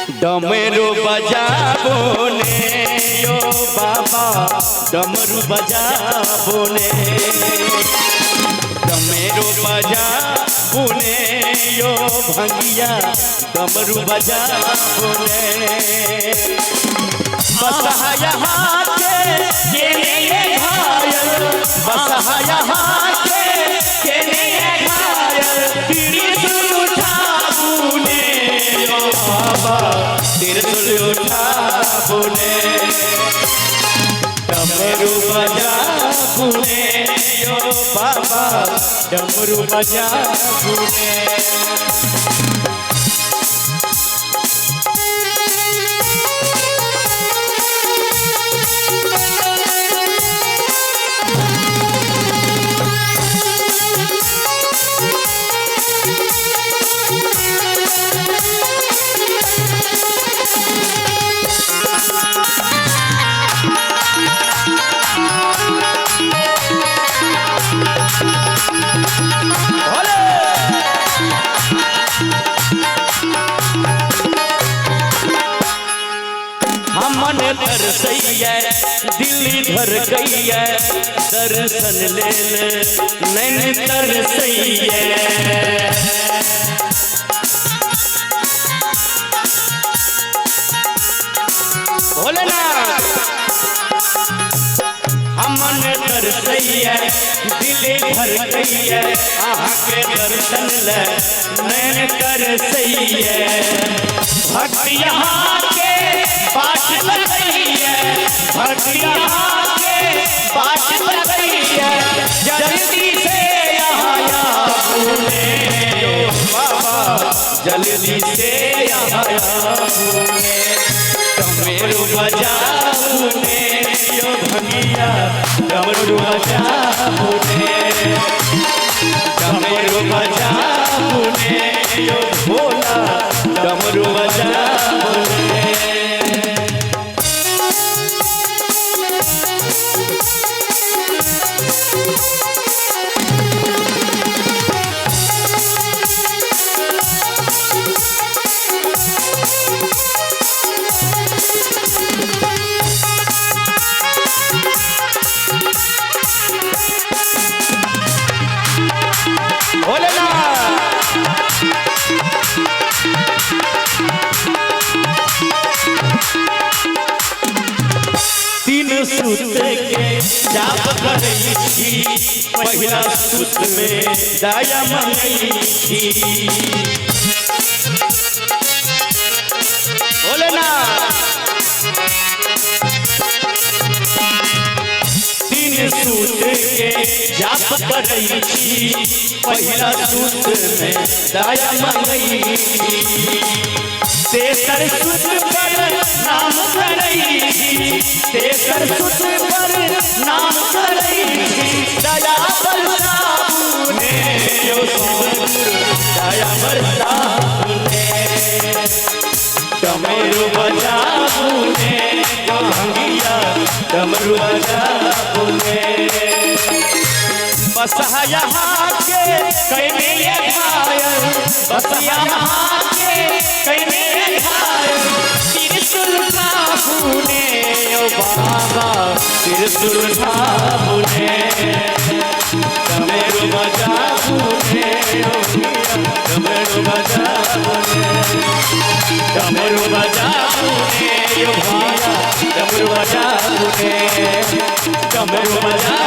डमरू बजाबो ने यो बाबा डमरू बजाबो ने डमरू बजाबो ने यो भंगिया डमरू बजाबो ने बसहा यहाँ के घायल बसहा यहाँ के घायल त्रिशूल उठाबो ने यो बाबा त्रिशूल उठाबो ने डमरू बजाबो ने यो बाबा डमरू बजाबो ने मन तरसैया दिल्ली धर गैया दर्शन ले नैन तरसैया भोलेनाथ मन तरसैया दिल्ली धर गैया आहाँ के दर्शन ले नैन तरसैया भक्ति यहाँ के पाठ लगैया भक्ति यहाँ के पाठ लगैया जल्दी से यहाँ भूले बाबा जल्दी से यहाँ भूले डमरू बजाबो ने यो भंगिया डमरू बजाबो ने डमरू बजाबो ने यो भोला डमरू बजाबो ने तीन सूत के जाप करई थी पहिला सूत में दया मंगई थी भोलेनाथ तीन सूत के जाप करई थी पहिला सूत में दया मंगई थी तेसर सूत पर नाम करई थी तेसर सूत पर नाम करई थी दया बरसाबो ने यो शिवगुरु दया बरसाबो ने डमरू बजाबो ने यो भंगिया डमरू बजाबो ने बसहा यहाँ के कहने घायल बसहा यहाँ के कहने घायल त्रिशूल उठाबो ने ओ बाबा त्रिशूल उठाबो ने डमरू बजाबो ने डमरू बजाबो ने डमरू बजाबो ने यो भाया डमरू बजाबो ने डमरू बजा